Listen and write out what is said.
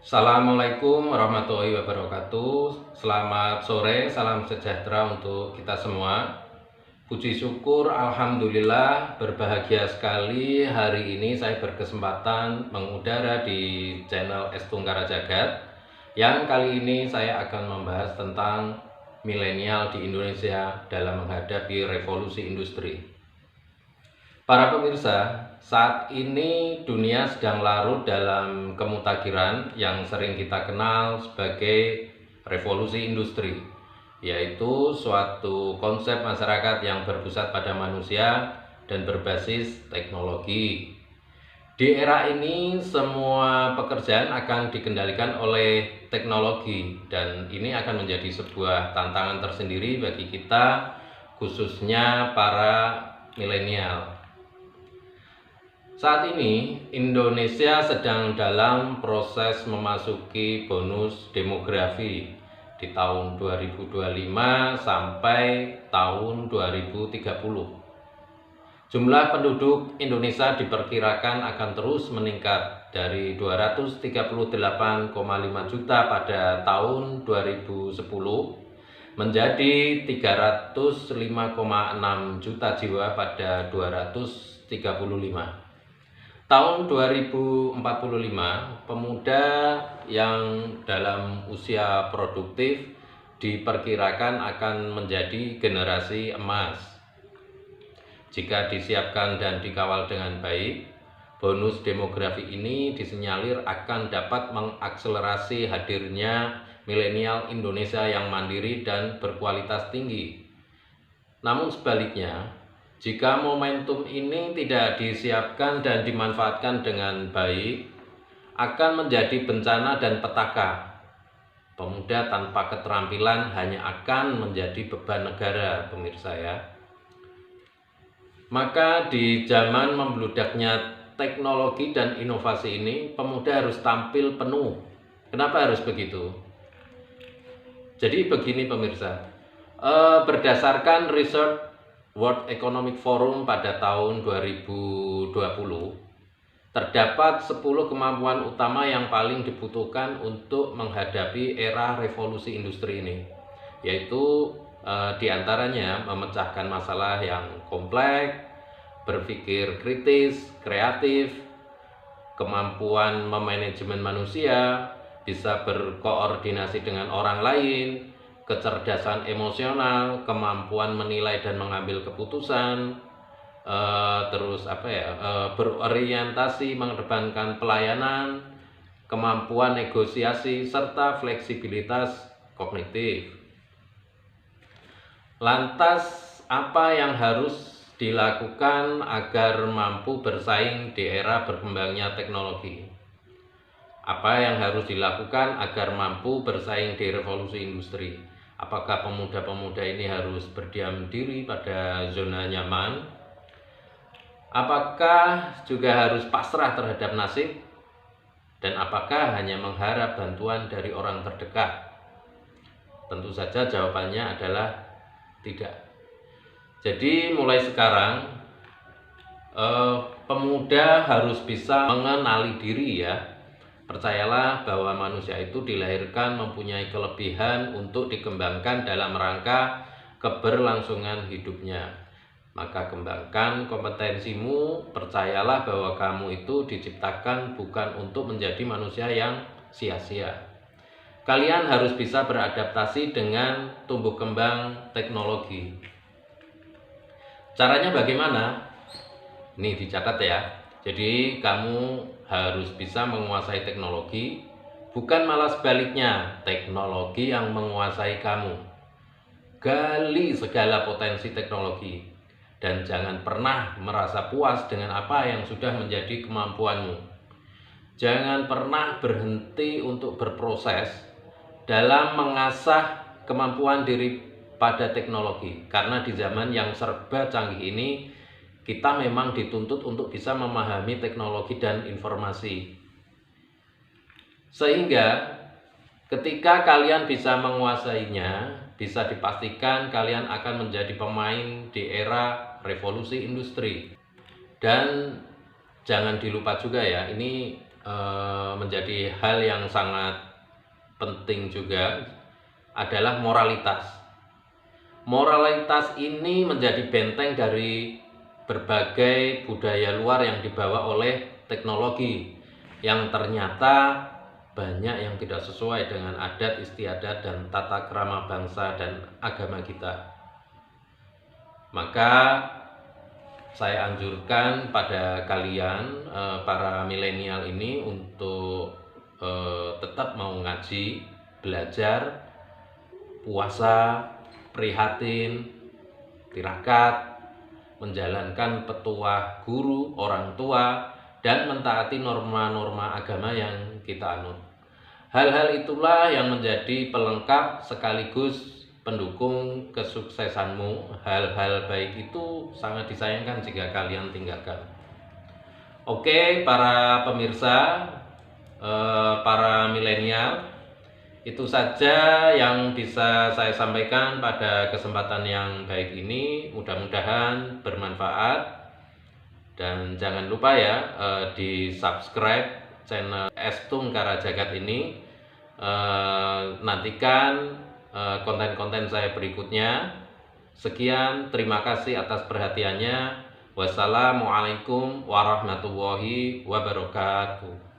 Assalamualaikum warahmatullahi wabarakatuh. Selamat sore, salam sejahtera untuk kita semua. Puji syukur, alhamdulillah, berbahagia sekali hari ini saya berkesempatan mengudara di channel Estungkara Jagat. Yang kali ini saya akan membahas tentang milenial di Indonesia dalam menghadapi revolusi industri. Para pemirsa, saat ini dunia sedang larut dalam kemutakhiran yang sering kita kenal sebagai revolusi industri, yaitu suatu konsep masyarakat yang berpusat pada manusia dan berbasis teknologi. Di era ini, semua pekerjaan akan dikendalikan oleh teknologi, dan ini akan menjadi sebuah tantangan tersendiri bagi kita, khususnya para milenial. Saat ini, Indonesia sedang dalam proses memasuki bonus demografi di tahun 2025 sampai tahun 2030. Jumlah penduduk Indonesia diperkirakan akan terus meningkat dari 238,5 juta pada tahun 2010 menjadi 305,6 juta jiwa pada 2035. Tahun 2045, pemuda yang dalam usia produktif diperkirakan akan menjadi generasi emas. Jika disiapkan dan dikawal dengan baik, bonus demografi ini disinyalir akan dapat mengakselerasi hadirnya milenial Indonesia yang mandiri dan berkualitas tinggi. Namun sebaliknya, jika momentum ini tidak disiapkan dan dimanfaatkan dengan baik, akan menjadi bencana dan petaka. Pemuda tanpa keterampilan hanya akan menjadi beban negara, pemirsa ya. Maka di zaman membludaknya teknologi dan inovasi ini, pemuda harus tampil penuh. Kenapa harus begitu? Jadi begini pemirsa, berdasarkan riset World Economic Forum pada tahun 2020, terdapat 10 kemampuan utama yang paling dibutuhkan untuk menghadapi era revolusi industri ini, yaitu diantaranya memecahkan masalah yang kompleks, berpikir kritis, kreatif, kemampuan memanajemen manusia, bisa berkoordinasi dengan orang lain, kecerdasan emosional, kemampuan menilai dan mengambil keputusan, berorientasi mengedepankan pelayanan, kemampuan negosiasi, serta fleksibilitas kognitif. Lantas, apa yang harus dilakukan agar mampu bersaing di era berkembangnya teknologi? Apa yang harus dilakukan agar mampu bersaing di revolusi industri? Apakah pemuda-pemuda ini harus berdiam diri pada zona nyaman? Apakah juga harus pasrah terhadap nasib? Dan apakah hanya mengharap bantuan dari orang terdekat? Tentu saja jawabannya adalah tidak. Jadi mulai sekarang pemuda harus bisa mengenali diri ya. Percayalah bahwa manusia itu dilahirkan mempunyai kelebihan untuk dikembangkan dalam rangka keberlangsungan hidupnya. Maka kembangkan kompetensimu, percayalah bahwa kamu itu diciptakan bukan untuk menjadi manusia yang sia-sia. Kalian harus bisa beradaptasi dengan tumbuh kembang teknologi. Caranya bagaimana? Ini dicatat ya. Jadi kamu harus bisa menguasai teknologi, bukan malah sebaliknya, teknologi yang menguasai kamu. Gali segala potensi teknologi dan jangan pernah merasa puas dengan apa yang sudah menjadi kemampuanmu. Jangan pernah berhenti untuk berproses dalam mengasah kemampuan diri pada teknologi, karena di zaman yang serba canggih ini kita memang dituntut untuk bisa memahami teknologi dan informasi. Sehingga ketika kalian bisa menguasainya, bisa dipastikan kalian akan menjadi pemain di era revolusi industri. Dan jangan dilupa juga ya, ini menjadi hal yang sangat penting juga adalah moralitas. Moralitas ini menjadi benteng dari berbagai budaya luar yang dibawa oleh teknologi yang ternyata banyak yang tidak sesuai dengan adat istiadat dan tata krama bangsa dan agama kita. Maka saya anjurkan pada kalian para milenial ini untuk tetap mau ngaji, belajar, puasa, prihatin, tirakat, menjalankan petuah guru, orang tua, dan mentaati norma-norma agama yang kita anut. Hal-hal itulah yang menjadi pelengkap sekaligus pendukung kesuksesanmu. Hal-hal baik itu sangat disayangkan jika kalian tinggalkan. Oke, para pemirsa, para milenial, itu saja yang bisa saya sampaikan pada kesempatan yang baik ini. Mudah-mudahan bermanfaat. Dan jangan lupa ya, di subscribe channel Estung Karajagat ini. Nantikan konten-konten saya berikutnya. Sekian, terima kasih atas perhatiannya. Wassalamualaikum warahmatullahi wabarakatuh.